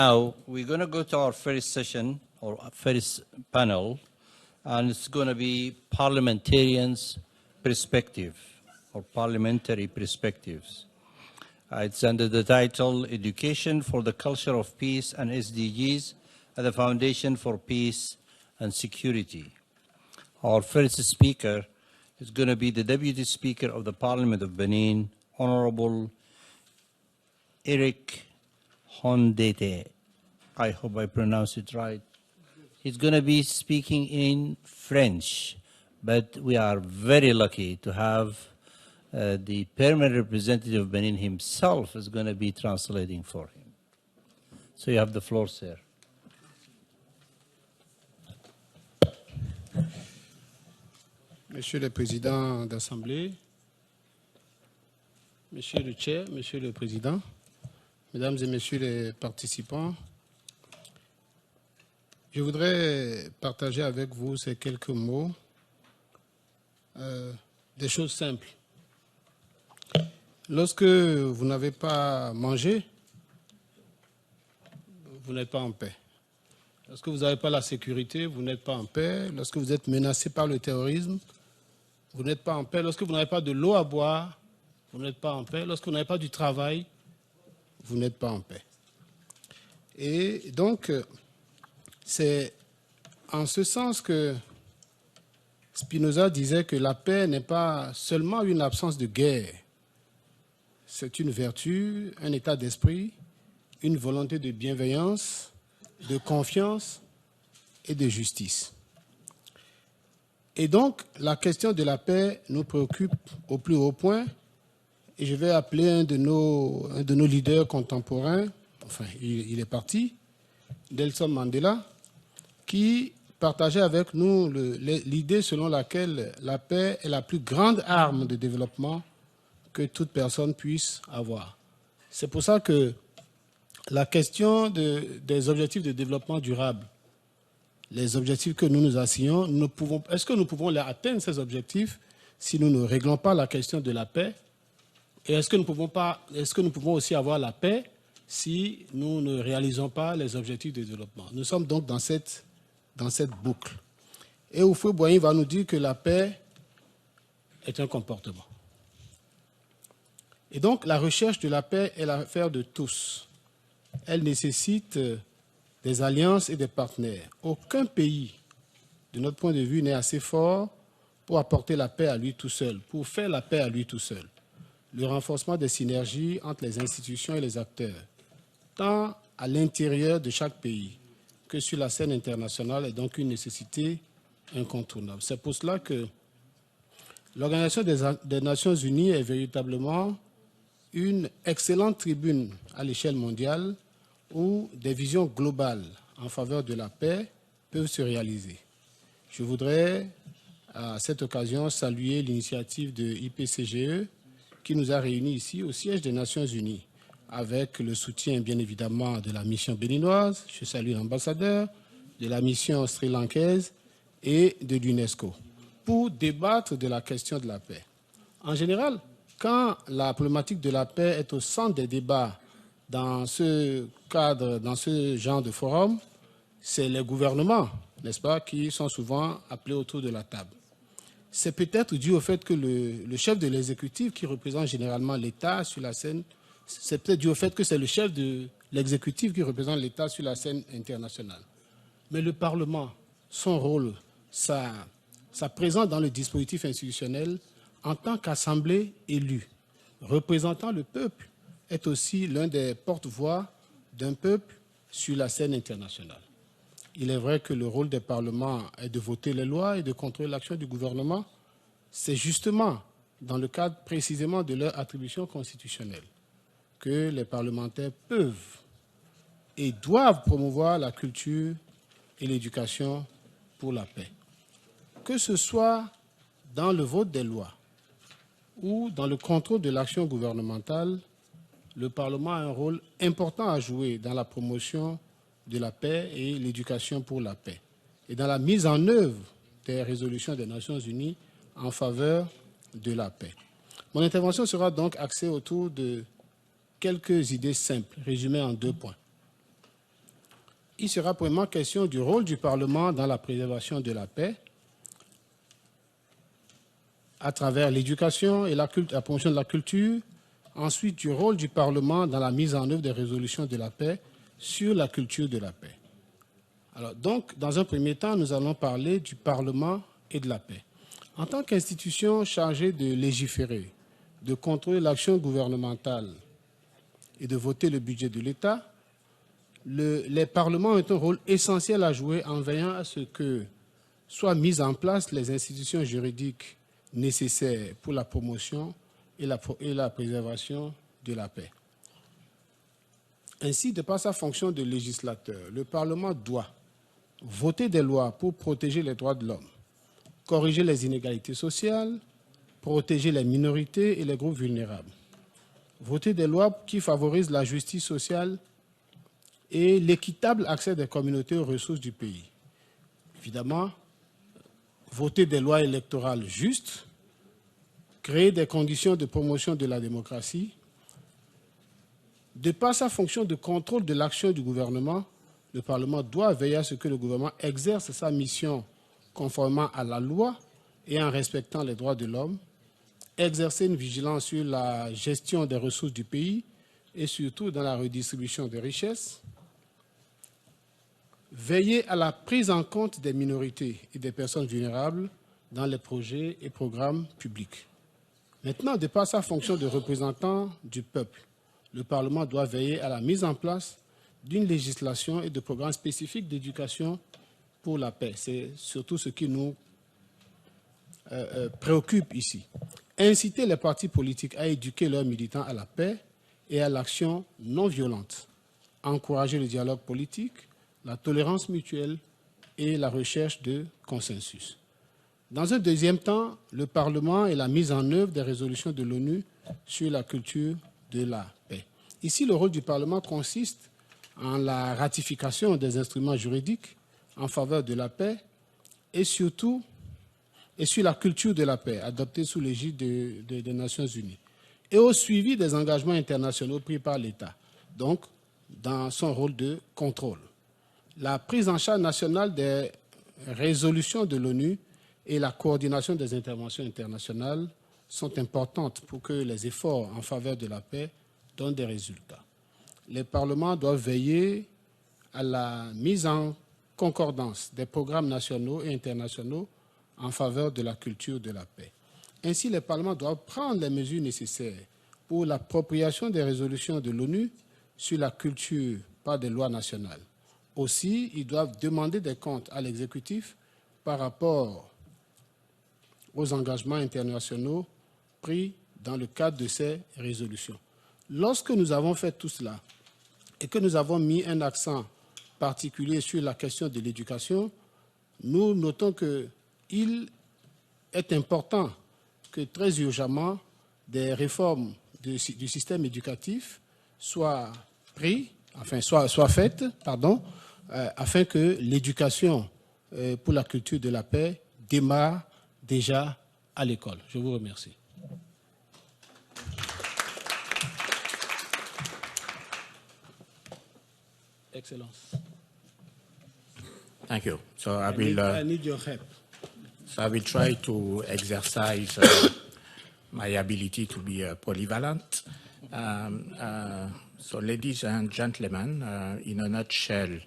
Now, we're going to go to our first session, or first panel, and it's going to be parliamentarians' perspective, or parliamentary perspectives. It's under the title, Education for the Culture of Peace and SDGs at the Foundation for Peace and Security. Our first speaker is going to be the Deputy Speaker of the Parliament of Benin, Honorable Eric Hondete. I hope I pronounce it right. He's going to be speaking in French, but we are very lucky to have the permanent representative of Benin himself is going to be translating for him. So you have the floor, sir. Monsieur le Président d'Assemblée, Monsieur le Chair, Monsieur le Président, Mesdames et Messieurs les participants, je voudrais partager avec vous ces quelques mots, des choses simples. Lorsque vous n'avez pas mangé, vous n'êtes pas en paix. Lorsque vous n'avez pas la sécurité, vous n'êtes pas en paix. Lorsque vous êtes menacé par le terrorisme, vous n'êtes pas en paix. Lorsque vous n'avez pas de l'eau à boire, vous n'êtes pas en paix. Lorsque vous n'avez pas du travail, vous n'êtes pas en paix. Et donc, c'est en ce sens que Spinoza disait que la paix n'est pas seulement une absence de guerre. C'est une vertu, un état d'esprit, une volonté de bienveillance, de confiance et de justice. Et donc, la question de la paix nous préoccupe au plus haut point. Et je vais appeler un de nos leaders contemporains, enfin, il est parti, Nelson Mandela, qui partageait avec nous l'idée selon laquelle la paix est la plus grande arme de développement que toute personne puisse avoir. C'est pour ça que la question des objectifs de développement durable, les objectifs que nous nous assignons, est-ce que nous pouvons les atteindre, ces objectifs, si nous ne réglons pas la question de la paix? Et est-ce que nous pouvons aussi avoir la paix si nous ne réalisons pas les objectifs de développement? Nous sommes donc dans cette boucle. Et Houphouët-Boigny va nous dire que la paix est un comportement. Et donc, la recherche de la paix est l'affaire de tous. Elle nécessite des alliances et des partenaires. Aucun pays, de notre point de vue, n'est assez fort pour apporter la paix à lui tout seul, pour faire la paix à lui tout seul. Le renforcement des synergies entre les institutions et les acteurs, tant à l'intérieur de chaque pays que sur la scène internationale, est donc une nécessité incontournable. C'est pour cela que l'Organisation des Nations Unies est véritablement une excellente tribune à l'échelle mondiale où des visions globales en faveur de la paix peuvent se réaliser. Je voudrais, à cette occasion, saluer l'initiative de IPCGE qui nous a réunis ici au siège des Nations Unies, avec le soutien, bien évidemment, de la mission béninoise, je salue l'ambassadeur, de la mission sri-lankaise et de l'UNESCO, pour débattre de la question de la paix. En général, quand la problématique de la paix est au centre des débats dans ce cadre, dans ce genre de forum, c'est les gouvernements, n'est-ce pas, qui sont souvent appelés autour de la table. C'est peut-être dû au fait que le chef de l'exécutif, qui représente généralement l'État sur la scène, c'est peut-être dû au fait que c'est le chef de l'exécutif qui représente l'État sur la scène internationale. Mais le Parlement, son rôle, sa présence dans le dispositif institutionnel, en tant qu'assemblée élue, représentant le peuple, est aussi l'un des porte-voix d'un peuple sur la scène internationale. Il est vrai que le rôle des parlements est de voter les lois et de contrôler l'action du gouvernement. C'est justement dans le cadre précisément de leur attribution constitutionnelle que les parlementaires peuvent et doivent promouvoir la culture et l'éducation pour la paix. Que ce soit dans le vote des lois ou dans le contrôle de l'action gouvernementale, le Parlement a un rôle important à jouer dans la promotion de la paix et l'éducation pour la paix, et dans la mise en œuvre des résolutions des Nations Unies en faveur de la paix. Mon intervention sera donc axée autour de quelques idées simples, résumées en 2 points. il sera premièrement question du rôle du Parlement dans la préservation de la paix à travers l'éducation et la promotion de la culture. Ensuite, du rôle du Parlement dans la mise en œuvre des résolutions de la paix sur la culture de la paix. Alors, donc, dans un premier temps, nous allons parler du Parlement et de la paix. En tant qu'institution chargée de légiférer, de contrôler l'action gouvernementale et de voter le budget de l'État, les parlements ont un rôle essentiel à jouer en veillant à ce que soient mises en place les institutions juridiques nécessaires pour la promotion et la préservation de la paix. Ainsi, de par sa fonction de législateur, le Parlement doit voter des lois pour protéger les droits de l'homme, corriger les inégalités sociales, protéger les minorités et les groupes vulnérables, voter des lois qui favorisent la justice sociale et l'équitable accès des communautés aux ressources du pays. Évidemment, voter des lois électorales justes, créer des conditions de promotion de la démocratie. De par sa fonction de contrôle de l'action du gouvernement, le Parlement doit veiller à ce que le gouvernement exerce sa mission conformément à la loi et en respectant les droits de l'homme, exercer une vigilance sur la gestion des ressources du pays et surtout dans la redistribution des richesses, veiller à la prise en compte des minorités et des personnes vulnérables dans les projets et programmes publics. Maintenant, de par sa fonction de représentant du peuple, le Parlement doit veiller à la mise en place d'une législation et de programmes spécifiques d'éducation pour la paix. C'est surtout ce qui nous préoccupe ici. Inciter les partis politiques à éduquer leurs militants à la paix et à l'action non violente. Encourager le dialogue politique, la tolérance mutuelle et la recherche de consensus. Dans un deuxième temps, le Parlement et la mise en œuvre des résolutions de l'ONU sur la culture de la paix. Ici, le rôle du Parlement consiste en la ratification des instruments juridiques en faveur de la paix et surtout sur la culture de la paix adoptée sous l'égide des Nations Unies et au suivi des engagements internationaux pris par l'État, donc dans son rôle de contrôle. La prise en charge nationale des résolutions de l'ONU et la coordination des interventions internationales sont importantes pour que les efforts en faveur de la paix donnent des résultats. Les parlements doivent veiller à la mise en concordance des programmes nationaux et internationaux en faveur de la culture de la paix. Ainsi, les parlements doivent prendre les mesures nécessaires pour l'appropriation des résolutions de l'ONU sur la culture par des lois nationales. Aussi, ils doivent demander des comptes à l'exécutif par rapport aux engagements internationaux pris dans le cadre de ces résolutions. Lorsque nous avons fait tout cela et que nous avons mis un accent particulier sur la question de l'éducation, nous notons qu'il est important que très urgemment des réformes du système éducatif soient faites, afin que l'éducation pour la culture de la paix démarre déjà à l'école. Je vous remercie. Excellence. Thank you. So I need your help. So I will try to exercise my ability to be polyvalent. So ladies and gentlemen, in a nutshell,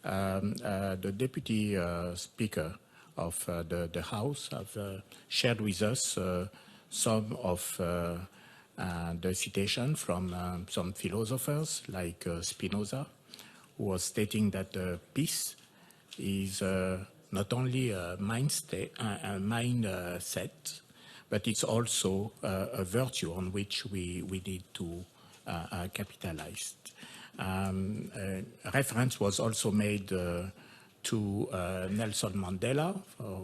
the Deputy Speaker of the House have shared with us some of the citation from some philosophers like Spinoza, who was stating that peace is not only a mindset, but it's also a virtue on which we need to capitalize. Reference was also made to Nelson Mandela,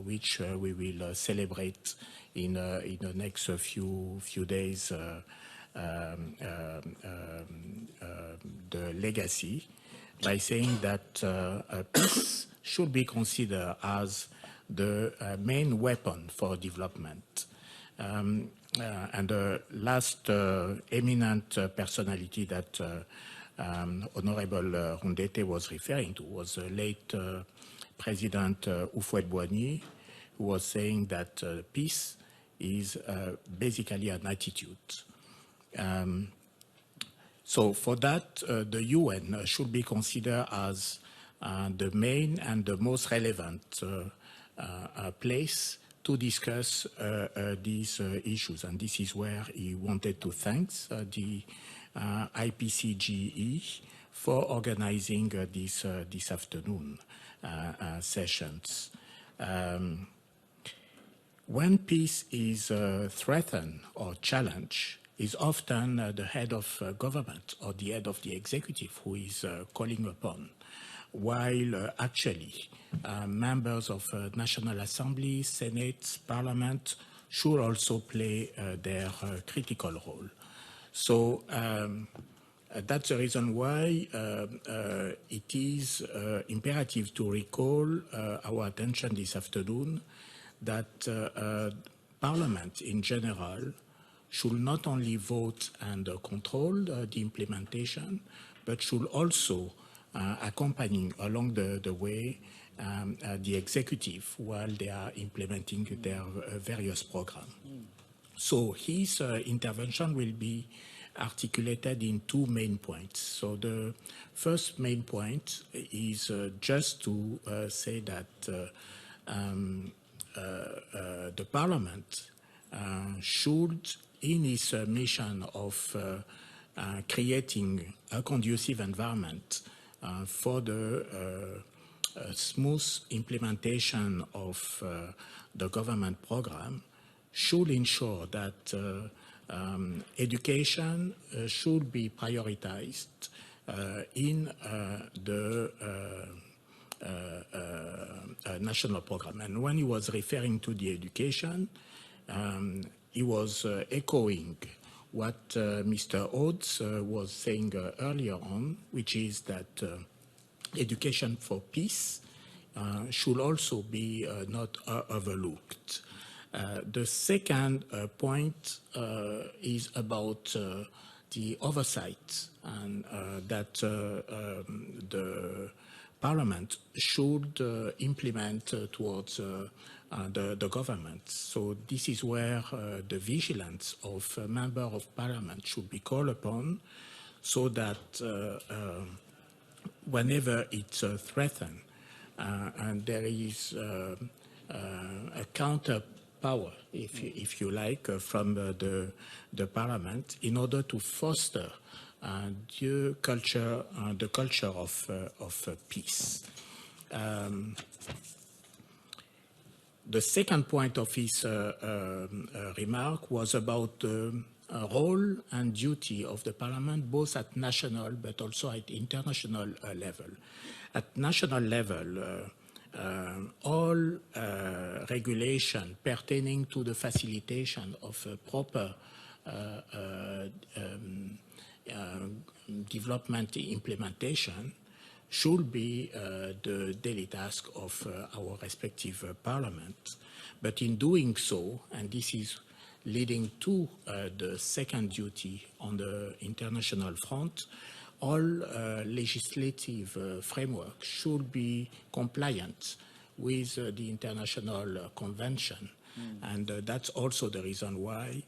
which we will celebrate in the next few days, the legacy, by saying that peace should be considered as the main weapon for development. And the last eminent personality that Honorable Rundete was referring to was the late President Houphouët-Boigny, who was saying that peace is basically an attitude. So for that, the UN should be considered as the main and the most relevant place to discuss these issues. And this is where he wanted to thank the IPCGE for organizing this afternoon sessions. When peace is threatened or challenged, is often the head of government or the head of the executive who is calling upon, while actually members of National Assembly, Senate, Parliament should also play their critical role. So that's the reason why it is imperative to recall our attention this afternoon that Parliament in general should not only vote and control the implementation, but should also accompany along the way the executive while they are implementing their various programs. So his intervention will be articulated in two main points. So the first main point is just to say that the Parliament should, in its mission of creating a conducive environment for the smooth implementation of the government program, should ensure that education should be prioritized in the national program. And when he was referring to the education, he was echoing what Mr. Oates was saying earlier on, which is that education for peace should also be not overlooked. The second point is about the oversight, and that the Parliament should implement towards the government. So this is where the vigilance of a member of Parliament should be called upon, so that whenever it's threatened and there is a counter power, if you like, from the Parliament, in order to foster the culture of peace. The second point of his remark was about the role and duty of the Parliament, both at national but also at international level. At national level, all regulation pertaining to the facilitation of a proper development implementation should be the daily task of our respective parliaments. But in doing so, and this is leading to the second duty on the international front, all legislative framework should be compliant with the international convention. And that's also the reason why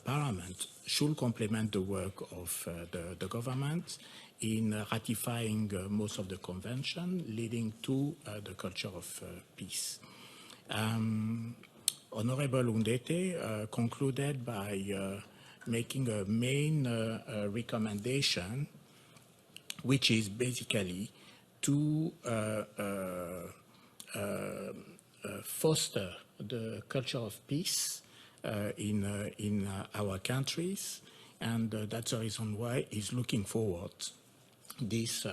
Parliament should complement the work of the government in ratifying most of the convention, leading to the culture of peace. Honorable Rundete concluded by making a main recommendation, which is basically to foster the culture of peace in our countries, and that's the reason why he's looking forward this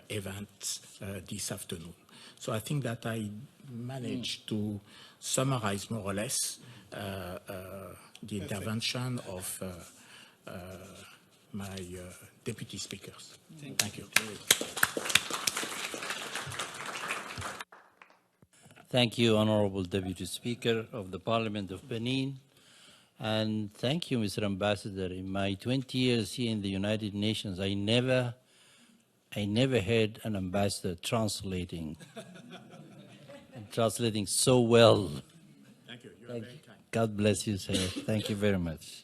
event this afternoon. So I think that I managed to summarize more or less the intervention of my deputy speakers. Thank you. Thank you, Honorable Deputy Speaker of the Parliament of Benin. And thank you, Mr. Ambassador. In my 20 years here in the United Nations, I never had an ambassador translating so well. Thank you. You are very kind. God bless you, sir. Thank you very much.